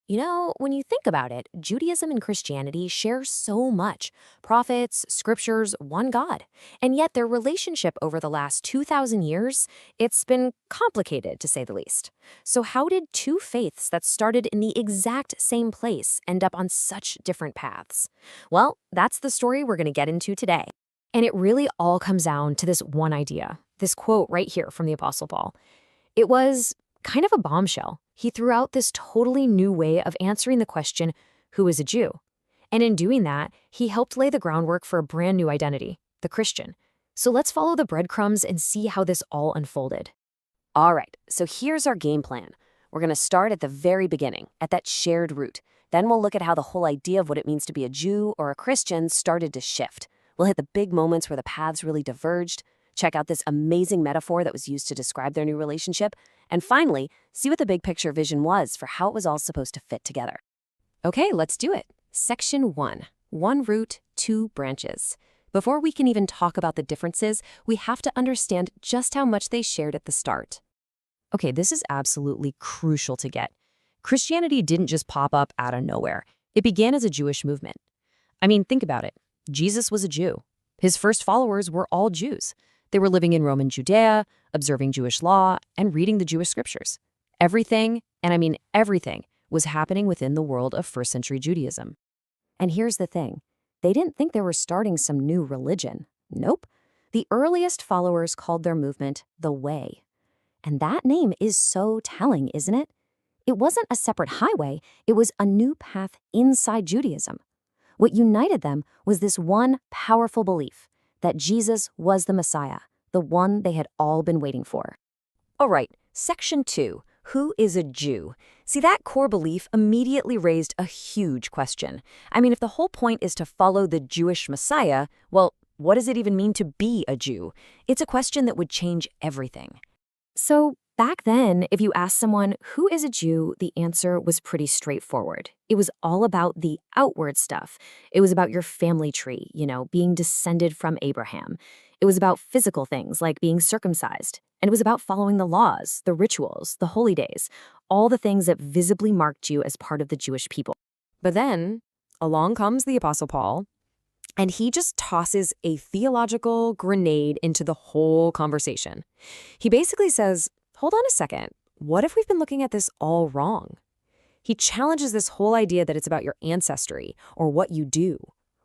When you think about it, Judaism and Christianity share so much prophets, scriptures, one God. And yet their relationship over the last 2,000 years, it's been complicated to say the least. So, how did two faiths that started in the exact same place end up on such different paths? Well, that's the story we're going to get into today. And it really all comes down to this one idea, this quote right here from the Apostle Paul. It was kind of a bombshell. He threw out this totally new way of answering the question, who is a Jew? And in doing that, he helped lay the groundwork for a brand new identity, the Christian. So let's follow the breadcrumbs and see how this all unfolded. All right, so here's our game plan. We're going to start at the very beginning, at that shared root. Then we'll look at how the whole idea of what it means to be a Jew or a Christian started to shift. We'll hit the big moments where the paths really diverged, check out this amazing metaphor that was used to describe their new relationship, and finally, see what the big picture vision was for how it was all supposed to fit together. Okay, let's do it. Section 1. One root, two branches. Before we can even talk about the differences, we have to understand just how much they shared at the start. Okay, this is absolutely crucial to get. Christianity didn't just pop up out of nowhere. It began as a Jewish movement. I mean, think about it. Jesus was a Jew. His first followers were all Jews. They were living in Roman Judea, observing Jewish law, and reading the Jewish scriptures. Everything, and I mean everything, was happening within the world of first-century Judaism. And here's the thing. They didn't think they were starting some new religion. Nope. The earliest followers called their movement the Way. And that name is so telling, isn't it? It wasn't a separate highway. It was a new path inside Judaism. What united them was this one powerful belief, that Jesus was the Messiah, the one they had all been waiting for. All right, section 2, who is a Jew? See, that core belief immediately raised a huge question. I mean, if the whole point is to follow the Jewish Messiah, well, what does it even mean to be a Jew? It's a question that would change everything. So back then, if you asked someone, who is a Jew, the answer was pretty straightforward. It was all about the outward stuff. It was about your family tree, being descended from Abraham. It was about physical things like being circumcised. And it was about following the laws, the rituals, the holy days, all the things that visibly marked you as part of the Jewish people. But then along comes the Apostle Paul, and he just tosses a theological grenade into the whole conversation. He basically says, hold on a second, what if we've been looking at this all wrong? He challenges this whole idea that it's about your ancestry or what you do.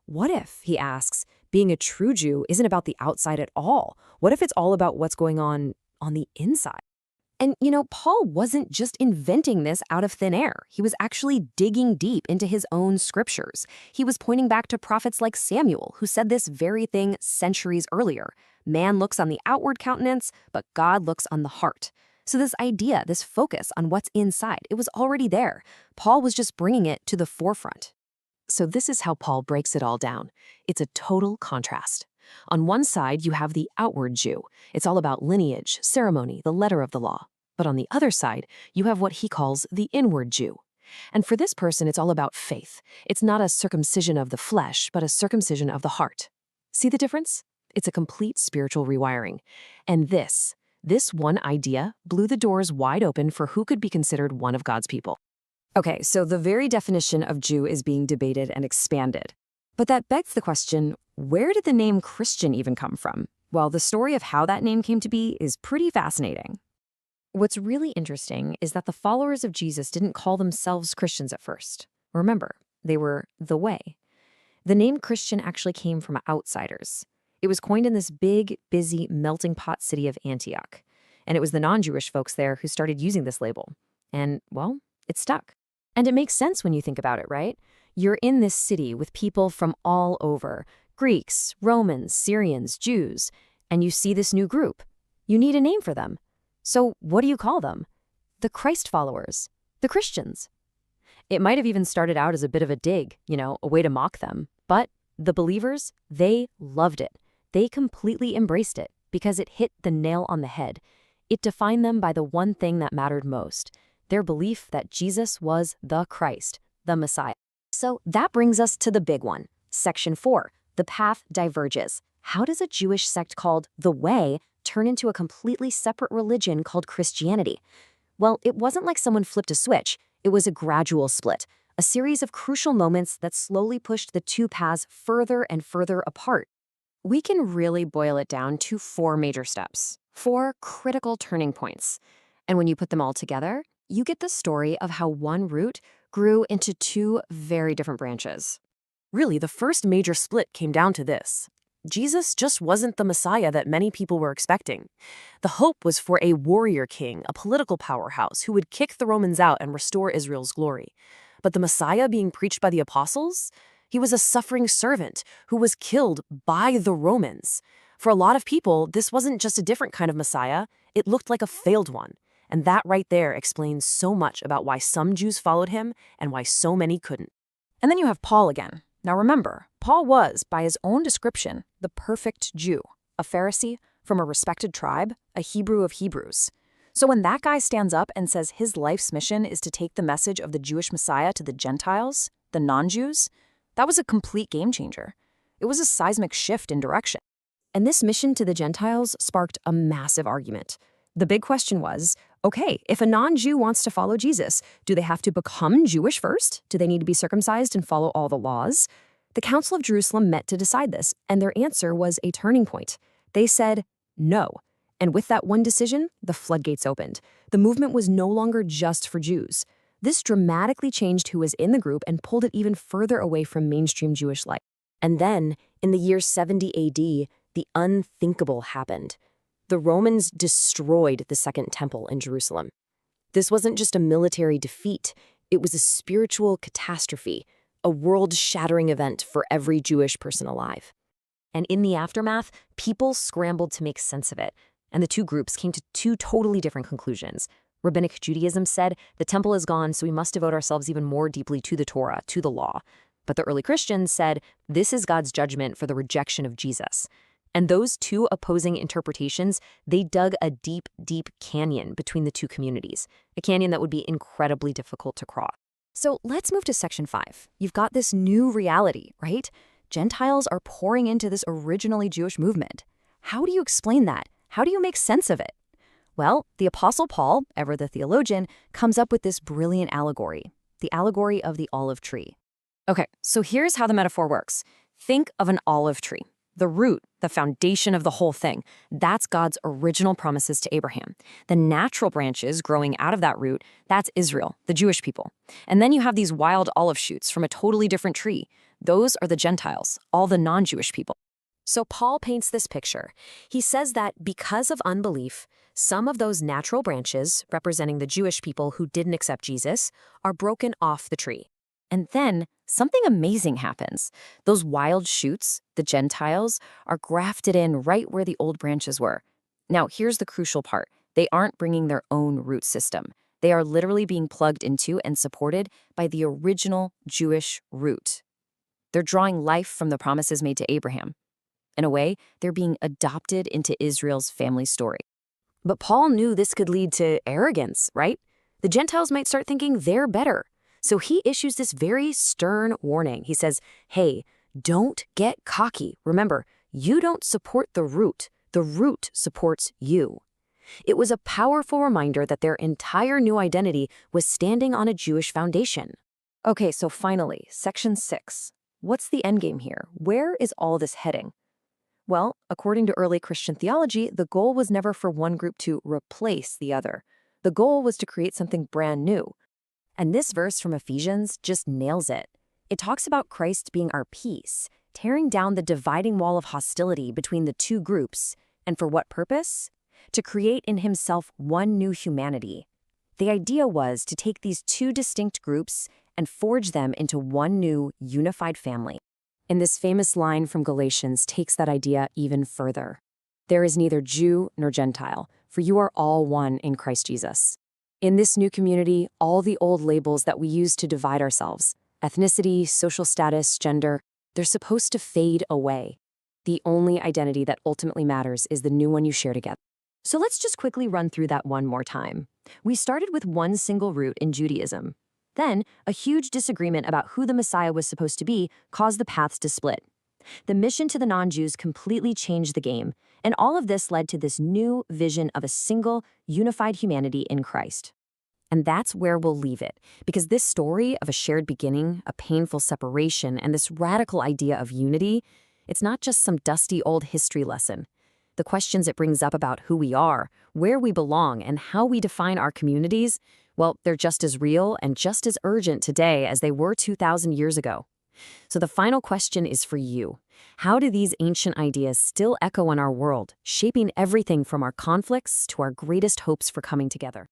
What if, he asks, being a true Jew isn't about the outside at all? What if it's all about what's going on the inside? And, Paul wasn't just inventing this out of thin air. He was actually digging deep into his own scriptures. He was pointing back to prophets like Samuel, who said this very thing centuries earlier. Man looks on the outward countenance, but God looks on the heart. So this idea, this focus on what's inside, it was already there. Paul was just bringing it to the forefront. So this is how Paul breaks it all down. It's a total contrast. On one side, you have the outward Jew. It's all about lineage, ceremony, the letter of the law. But on the other side, you have what he calls the inward Jew. And for this person, it's all about faith. It's not a circumcision of the flesh, but a circumcision of the heart. See the difference? It's a complete spiritual rewiring. And this one idea blew the doors wide open for who could be considered one of God's people. Okay, so the very definition of Jew is being debated and expanded. But that begs the question, where did the name Christian even come from? Well, the story of how that name came to be is pretty fascinating. What's really interesting is that the followers of Jesus didn't call themselves Christians at first. Remember, they were the Way. The name Christian actually came from outsiders. It was coined in this big, busy, melting pot city of Antioch. And it was the non-Jewish folks there who started using this label. And, well, it stuck. And it makes sense when you think about it, right? You're in this city with people from all over, Greeks, Romans, Syrians, Jews, and you see this new group. You need a name for them. So what do you call them? The Christ followers, the Christians. It might have even started out as a bit of a dig, a way to mock them. But the believers, they loved it. They completely embraced it because it hit the nail on the head. It defined them by the one thing that mattered most, their belief that Jesus was the Christ, the Messiah. So that brings us to the big one. Section 4, the path diverges. How does a Jewish sect called the Way turn into a completely separate religion called Christianity? Well, it wasn't like someone flipped a switch. It was a gradual split, a series of crucial moments that slowly pushed the two paths further and further apart. We can really boil it down to four major steps, four critical turning points. And when you put them all together, you get the story of how one root grew into two very different branches. Really, the first major split came down to this. Jesus just wasn't the Messiah that many people were expecting. The hope was for a warrior king, a political powerhouse who would kick the Romans out and restore Israel's glory. But the Messiah being preached by the apostles? He was a suffering servant who was killed by the Romans. For a lot of people, this wasn't just a different kind of Messiah, it looked like a failed one. And that right there explains so much about why some Jews followed him and why so many couldn't. And then you have Paul again. Now remember, Paul was, by his own description, the perfect Jew, a Pharisee from a respected tribe, a Hebrew of Hebrews. So when that guy stands up and says his life's mission is to take the message of the Jewish Messiah to the Gentiles, the non-Jews, that was a complete game changer. It was a seismic shift in direction. And this mission to the Gentiles sparked a massive argument. The big question was, okay, if a non-Jew wants to follow Jesus, do they have to become Jewish first? Do they need to be circumcised and follow all the laws? The Council of Jerusalem met to decide this, and their answer was a turning point. They said no. And with that one decision, the floodgates opened. The movement was no longer just for Jews. This dramatically changed who was in the group and pulled it even further away from mainstream Jewish life. And then, in the year 70 AD, the unthinkable happened. The Romans destroyed the Second Temple in Jerusalem. This wasn't just a military defeat, it was a spiritual catastrophe, a world-shattering event for every Jewish person alive. And in the aftermath, people scrambled to make sense of it, and the two groups came to two totally different conclusions. Rabbinic Judaism said, the temple is gone, so we must devote ourselves even more deeply to the Torah, to the law. But the early Christians said, this is God's judgment for the rejection of Jesus. And those two opposing interpretations, they dug a deep, deep canyon between the two communities, a canyon that would be incredibly difficult to cross. So let's move to section 5. You've got this new reality, right? Gentiles are pouring into this originally Jewish movement. How do you explain that? How do you make sense of it? Well, the Apostle Paul, ever the theologian, comes up with this brilliant allegory, the allegory of the olive tree. Okay, so here's how the metaphor works. Think of an olive tree. The root, the foundation of the whole thing, that's God's original promises to Abraham. The natural branches growing out of that root, that's Israel, the Jewish people. And then you have these wild olive shoots from a totally different tree. Those are the Gentiles, all the non-Jewish people. So Paul paints this picture. He says that because of unbelief, some of those natural branches, representing the Jewish people who didn't accept Jesus, are broken off the tree. And then something amazing happens. Those wild shoots, the Gentiles, are grafted in right where the old branches were. Now, here's the crucial part. They aren't bringing their own root system. They are literally being plugged into and supported by the original Jewish root. They're drawing life from the promises made to Abraham. In a way, they're being adopted into Israel's family story. But Paul knew this could lead to arrogance, right? The Gentiles might start thinking they're better. So he issues this very stern warning. He says, hey, don't get cocky. Remember, you don't support the root supports you. It was a powerful reminder that their entire new identity was standing on a Jewish foundation. Okay, so finally, section 6. What's the endgame here? Where is all this heading? Well, according to early Christian theology, the goal was never for one group to replace the other. The goal was to create something brand new. And this verse from Ephesians just nails it. It talks about Christ being our peace, tearing down the dividing wall of hostility between the two groups. And for what purpose? To create in himself one new humanity. The idea was to take these two distinct groups and forge them into one new, unified family. And this famous line from Galatians takes that idea even further. There is neither Jew nor Gentile, for you are all one in Christ Jesus. In this new community, all the old labels that we use to divide ourselves, ethnicity, social status, gender, they're supposed to fade away. The only identity that ultimately matters is the new one you share together. So let's just quickly run through that one more time. We started with one single root in Judaism. Then, a huge disagreement about who the Messiah was supposed to be caused the paths to split. The mission to the non-Jews completely changed the game, and all of this led to this new vision of a single, unified humanity in Christ. And that's where we'll leave it, because this story of a shared beginning, a painful separation, and this radical idea of unity, it's not just some dusty old history lesson. The questions it brings up about who we are, where we belong, and how we define our communities, well, they're just as real and just as urgent today as they were 2,000 years ago. So the final question is for you. How do these ancient ideas still echo in our world, shaping everything from our conflicts to our greatest hopes for coming together?